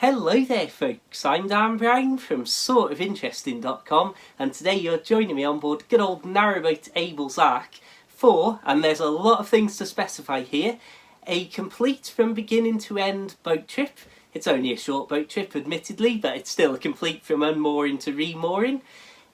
Hello there folks, I'm Dan Brown from sortofinteresting.com and today you're joining me on board good old narrowboat Abel's Ark for, and there's a lot of things to specify here, a complete from beginning to end boat trip. It's only a short boat trip admittedly, but it's still a complete from unmooring to remooring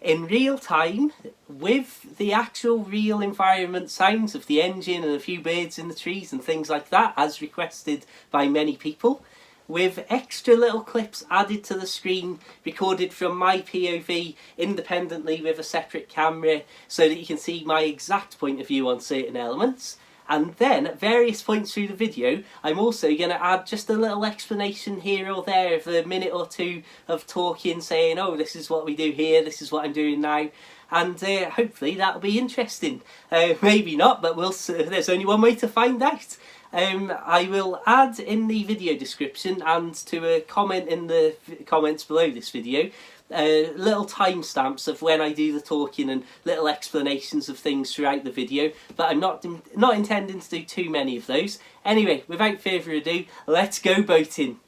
in real time with the actual real environment sounds of the engine and a few birds in the trees and things like that as requested by many people, with extra little clips added to the screen recorded from my POV independently with a separate camera so that you can see my exact point of view on certain elements. And then at various points through the video I'm also going to add just a little explanation here or there of a minute or two of talking, saying, oh, this is what we do here, this is what I'm doing now, and hopefully that'll be interesting. Maybe not, but there's only one way to find out. I will add in the video description and to a comment in the comments below this video little timestamps of when I do the talking and little explanations of things throughout the video, but I'm not intending to do too many of those. Anyway, without further ado, let's go boating.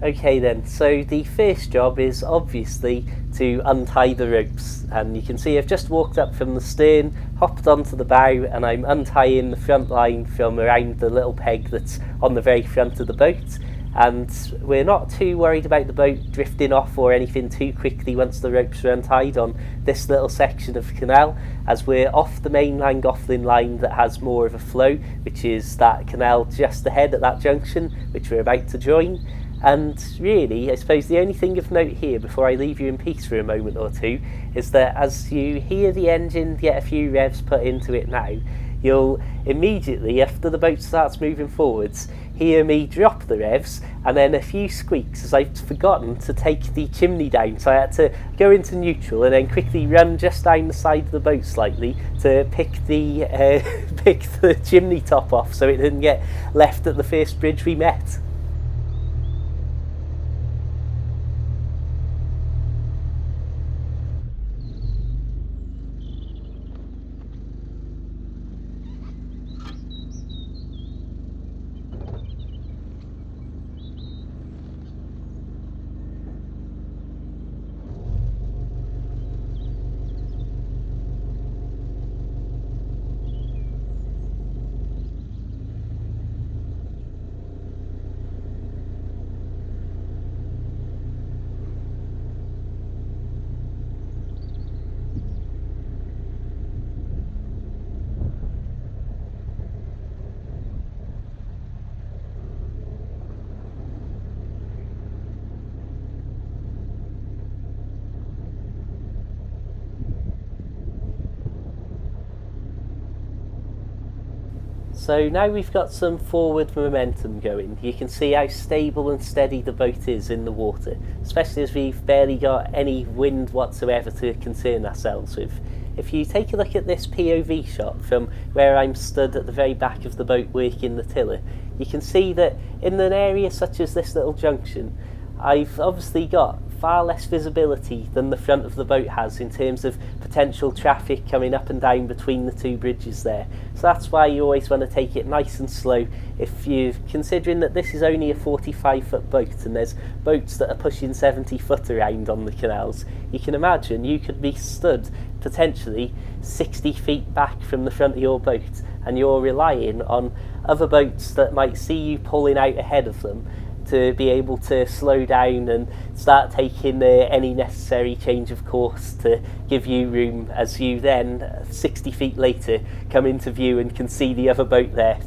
Okay then, so the first job is obviously to untie the ropes, and you can see I've just walked up from the stern, hopped onto the bow, and I'm untying the front line from around the little peg that's on the very front of the boat. And we're not too worried about the boat drifting off or anything too quickly once the ropes are untied on this little section of canal, as we're off the mainland Gofflin line that has more of a flow, which is that canal just ahead at that junction which we're about to join. And really, I suppose the only thing of note here before I leave you in peace for a moment or two is that as you hear the engine get a few revs put into it now, you'll immediately, after the boat starts moving forwards, hear me drop the revs and then a few squeaks as I've forgotten to take the chimney down. So I had to go into neutral and then quickly run just down the side of the boat slightly to pick the chimney top off so it didn't get left at the first bridge we met. So now we've got some forward momentum going. You can see how stable and steady the boat is in the water, especially as we've barely got any wind whatsoever to concern ourselves with. If you take a look at this POV shot from where I'm stood at the very back of the boat working the tiller, you can see that in an area such as this little junction, I've obviously got far less visibility than the front of the boat has in terms of potential traffic coming up and down between the two bridges there. So that's why you always want to take it nice and slow if you're considering that this is only a 45-foot boat and there's boats that are pushing 70 foot around on the canals. You can imagine you could be stood potentially 60 feet back from the front of your boat and you're relying on other boats that might see you pulling out ahead of them to be able to slow down and start taking any necessary change of course to give you room as you then 60 feet later come into view and can see the other boat there.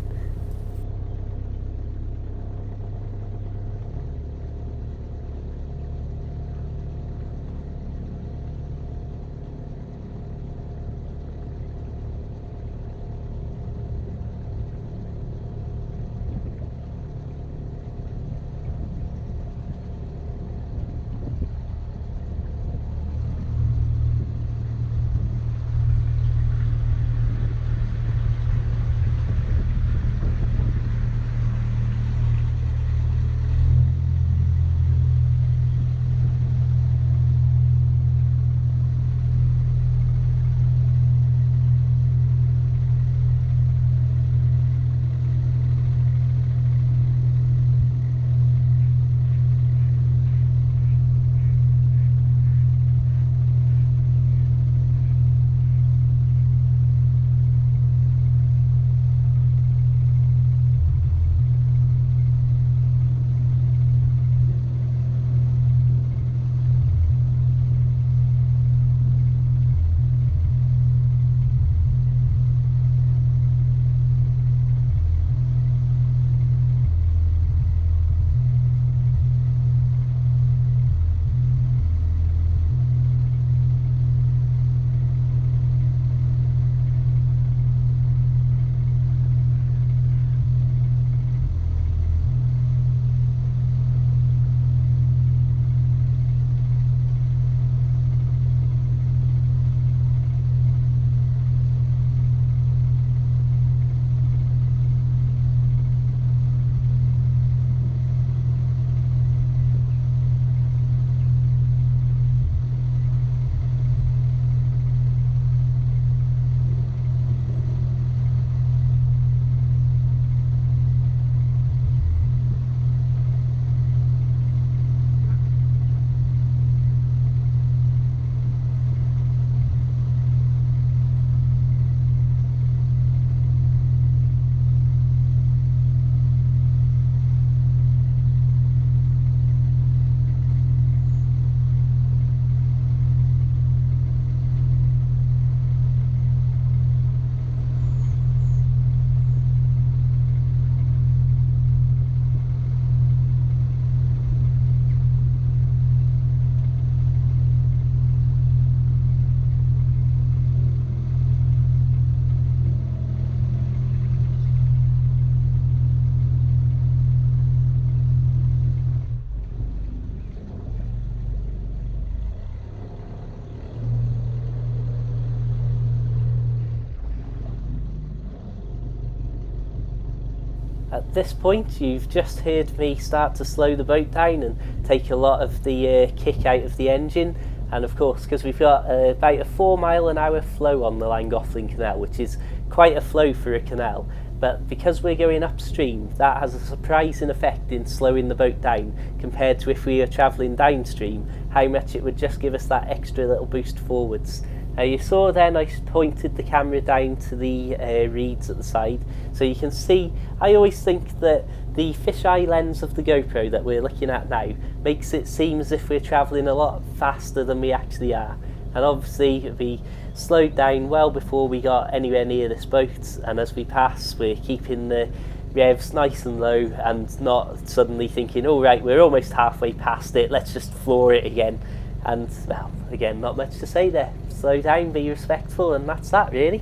At this point, you've just heard me start to slow the boat down and take a lot of the kick out of the engine. And of course, because we've got about a 4 mile an hour flow on the Llangollen Canal, which is quite a flow for a canal, but because we're going upstream, that has a surprising effect in slowing the boat down compared to if we were travelling downstream, how much it would just give us that extra little boost forwards. You saw then I pointed the camera down to the reeds at the side, so you can see. I always think that the fisheye lens of the GoPro that we're looking at now makes it seem as if we're travelling a lot faster than we actually are, and obviously we slowed down well before we got anywhere near this boat, and as we pass we're keeping the revs nice and low and not suddenly thinking, all right, we're almost halfway past it, let's just floor it again. And well, again, not much to say there. Slow down, be respectful, and that's that really.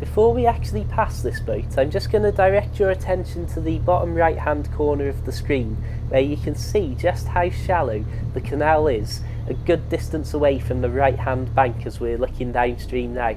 Before we actually pass this boat, I'm just going to direct your attention to the bottom right hand corner of the screen, where you can see just how shallow the canal is, a good distance away from the right hand bank as we're looking downstream now.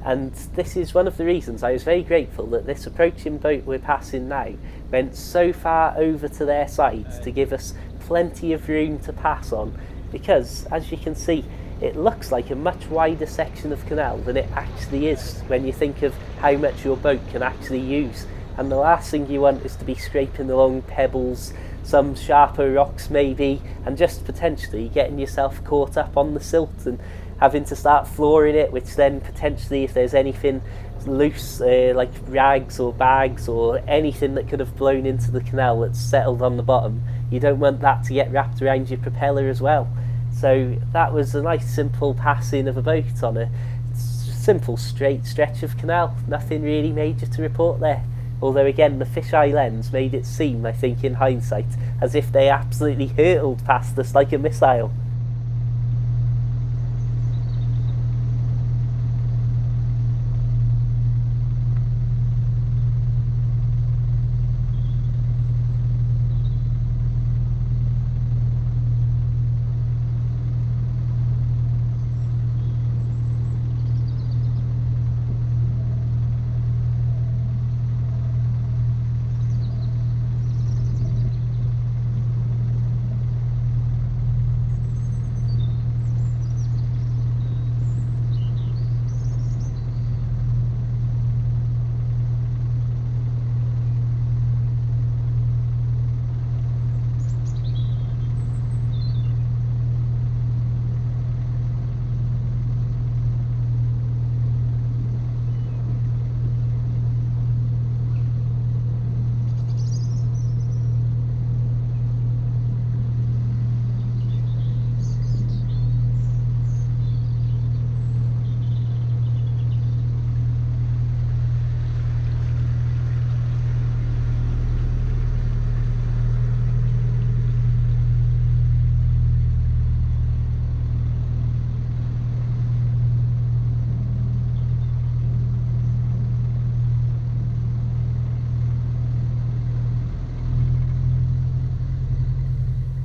And this is one of the reasons I was very grateful that this approaching boat we're passing now went so far over to their side to give us plenty of room to pass on, because as you can see, it looks like a much wider section of canal than it actually is when you think of how much your boat can actually use. And the last thing you want is to be scraping along pebbles, some sharper rocks maybe, and just potentially getting yourself caught up on the silt and having to start flooring it, which then potentially, if there's anything loose like rags or bags or anything that could have blown into the canal that's settled on the bottom, you don't want that to get wrapped around your propeller as well. So that was a nice simple passing of a boat on a simple straight stretch of canal. Nothing really major to report there. Although again, the fisheye lens made it seem, I think in hindsight, as if they absolutely hurtled past us like a missile.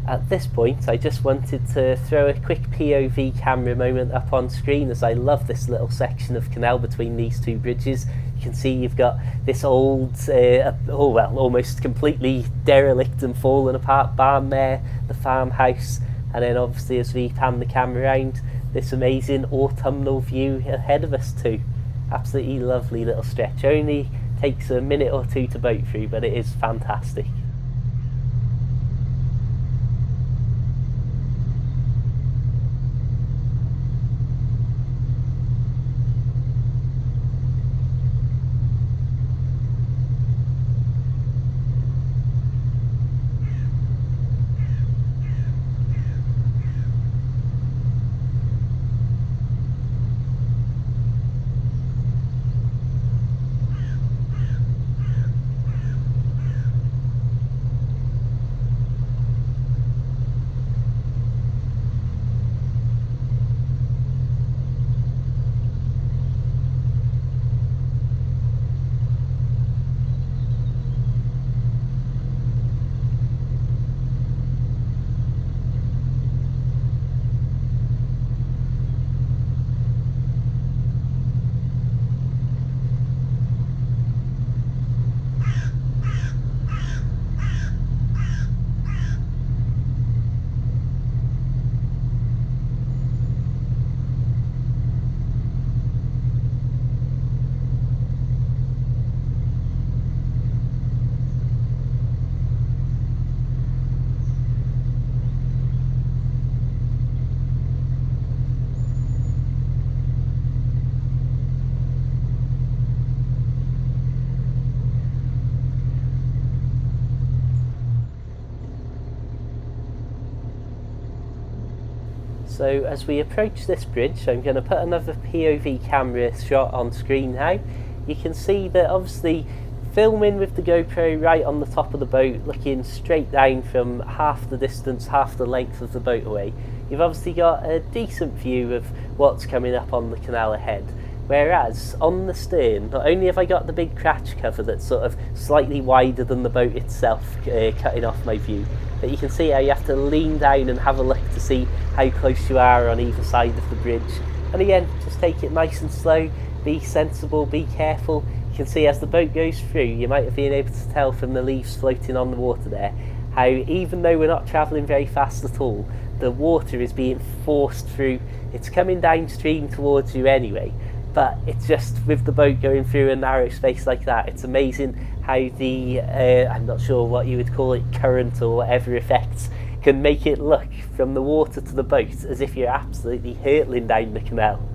At this point, I just wanted to throw a quick POV camera moment up on screen, as I love this little section of canal between these two bridges. You can see you've got this old, almost completely derelict and fallen apart barn there, the farmhouse, and then obviously as we pan the camera around, this amazing autumnal view ahead of us too. Absolutely lovely little stretch. Only takes a minute or two to boat through, but it is fantastic. So as we approach this bridge, I'm going to put another POV camera shot on screen now. You can see that obviously filming with the GoPro right on the top of the boat, looking straight down from half the distance, half the length of the boat away, you've obviously got a decent view of what's coming up on the canal ahead. Whereas on the stern, not only have I got the big cratch cover that's sort of slightly wider than the boat itself, cutting off my view, but you can see how you have to lean down and have a look to see how close you are on either side of the bridge. And again, just take it nice and slow, be sensible, be careful. You can see as the boat goes through, you might have been able to tell from the leaves floating on the water there, how even though we're not travelling very fast at all, the water is being forced through. It's coming downstream towards you anyway, but it's just with the boat going through a narrow space like that, it's amazing how the, I'm not sure what you would call it, current or whatever effects, can make it look from the water to the boat as if you're absolutely hurtling down the canal.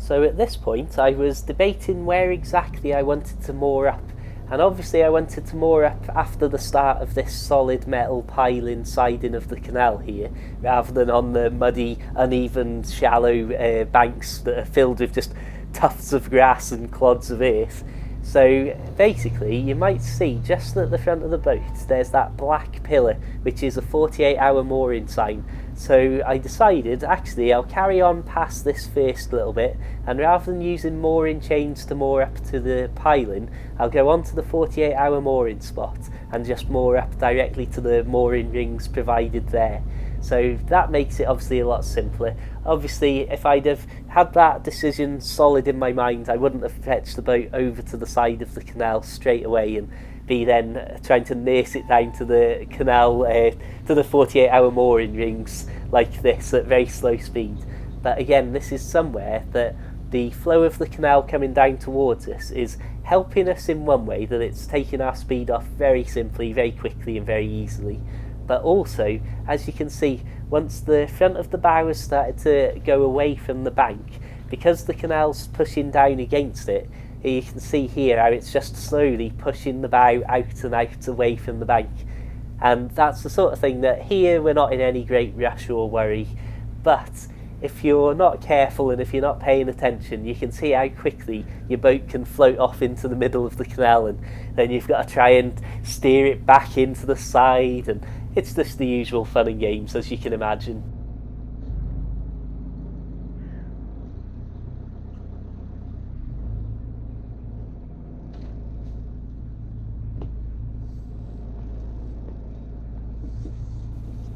So at this point I was debating where exactly I wanted to moor up, and obviously I wanted to moor up after the start of this solid metal piling siding of the canal here, rather than on the muddy, uneven, shallow banks that are filled with just tufts of grass and clods of earth. So basically you might see just at the front of the boat there's that black pillar which is a 48-hour mooring sign. So I decided actually I'll carry on past this first little bit, and rather than using mooring chains to moor up to the piling, I'll go on to the 48-hour mooring spot and just moor up directly to the mooring rings provided there. So that makes it obviously a lot simpler. Obviously, if I'd have had that decision solid in my mind, I wouldn't have fetched the boat over to the side of the canal straight away and be then trying to nurse it down to the canal, to the 48-hour mooring rings like this at very slow speed. But again, this is somewhere that the flow of the canal coming down towards us is helping us in one way, that it's taking our speed off very simply, very quickly and very easily. But also, as you can see, once the front of the bow has started to go away from the bank, because the canal's pushing down against it, you can see here how it's just slowly pushing the bow out and out away from the bank. And that's the sort of thing that here we're not in any great rush or worry, but if you're not careful and if you're not paying attention, you can see how quickly your boat can float off into the middle of the canal, and then you've got to try and steer it back into the side, and it's just the usual fun and games, as you can imagine.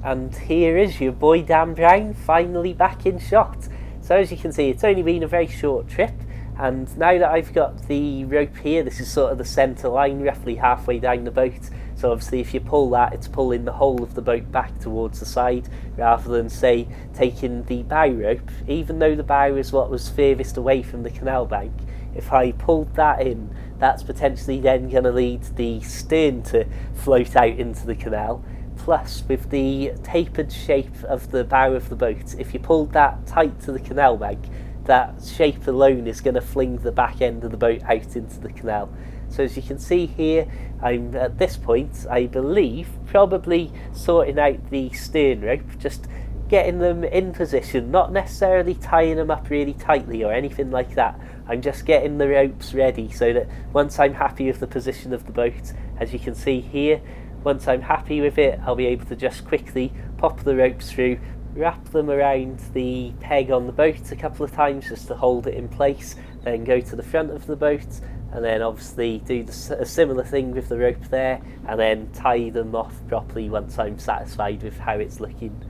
And here is your boy Dan Brown finally back in shot. So as you can see, it's only been a very short trip, and now that I've got the rope here, this is sort of the centre line, roughly halfway down the boat. So obviously if you pull that, it's pulling the whole of the boat back towards the side, rather than, say, taking the bow rope. Even though the bow is what was furthest away from the canal bank, if I pulled that in, that's potentially then going to lead the stern to float out into the canal. Plus, with the tapered shape of the bow of the boat, if you pulled that tight to the canal bank, that shape alone is going to fling the back end of the boat out into the canal. So as you can see here, I'm at this point, I believe, probably sorting out the stern rope, just getting them in position, not necessarily tying them up really tightly or anything like that. I'm just getting the ropes ready so that once I'm happy with the position of the boat, as you can see here, once I'm happy with it, I'll be able to just quickly pop the ropes through, wrap them around the peg on the boat a couple of times just to hold it in place, then go to the front of the boat, and then obviously do a similar thing with the rope there, and then tie them off properly once I'm satisfied with how it's looking.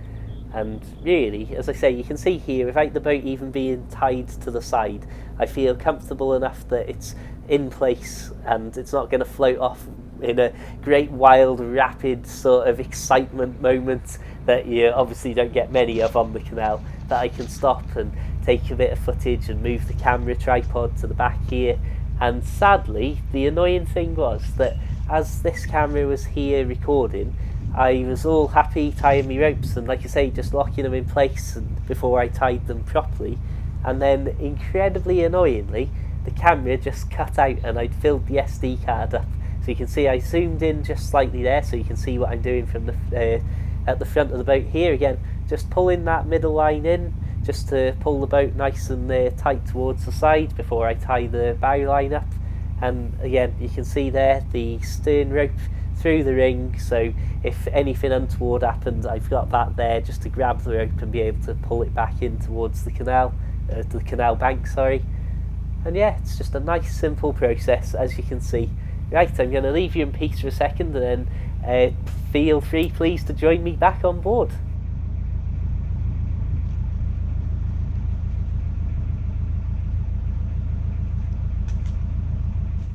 And really, as I say, you can see here, without the boat even being tied to the side, I feel comfortable enough that it's in place and it's not going to float off in a great wild rapid sort of excitement moment that you obviously don't get many of on the canal, that I can stop and take a bit of footage and move the camera tripod to the back here. And sadly, the annoying thing was that as this camera was here recording, I was all happy tying my ropes and, like I say, just locking them in place and before I tied them properly, and then incredibly annoyingly the camera just cut out and I'd filled the SD card up. So you can see I zoomed in just slightly there, so you can see what I'm doing from the at the front of the boat here. Again, just pulling that middle line in just to pull the boat nice and tight towards the side before I tie the bow line up. And again, you can see there the stern rope through the ring, so if anything untoward happened, I've got that there just to grab the rope and be able to pull it back in towards the canal, the canal bank, sorry. And yeah, it's just a nice simple process, as you can see. Right, I'm going to leave you in peace for a second, and then feel free please to join me back on board.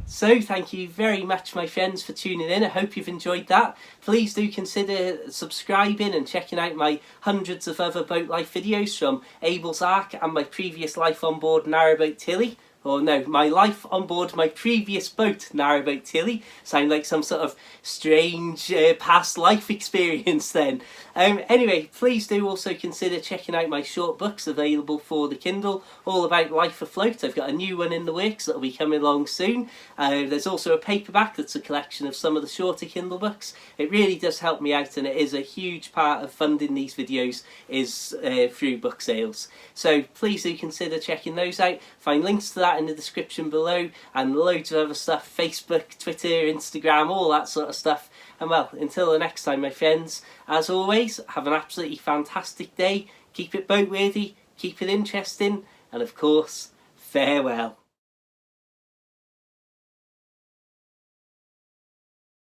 So thank you very much, my friends, for tuning in. I hope you've enjoyed that. Please do consider subscribing and checking out my hundreds of other boat life videos from Abel's Ark and my previous life on board Narrowboat Tilly. or no, my life on board my previous boat, Narrowboat Tilly. Sound like some sort of strange past life experience then. Anyway, please do also consider checking out my short books available for the Kindle, all about life afloat. I've got a new one in the works that'll be coming along soon. There's also a paperback that's a collection of some of the shorter Kindle books. It really does help me out, and it is a huge part of funding these videos is through book sales. So please do consider checking those out. Find links to that in the description below, and loads of other stuff: Facebook, Twitter, Instagram, all that sort of stuff. And well, until the next time, my friends, as always, have an absolutely fantastic day. Keep it boat worthy, keep it interesting, and of course, farewell.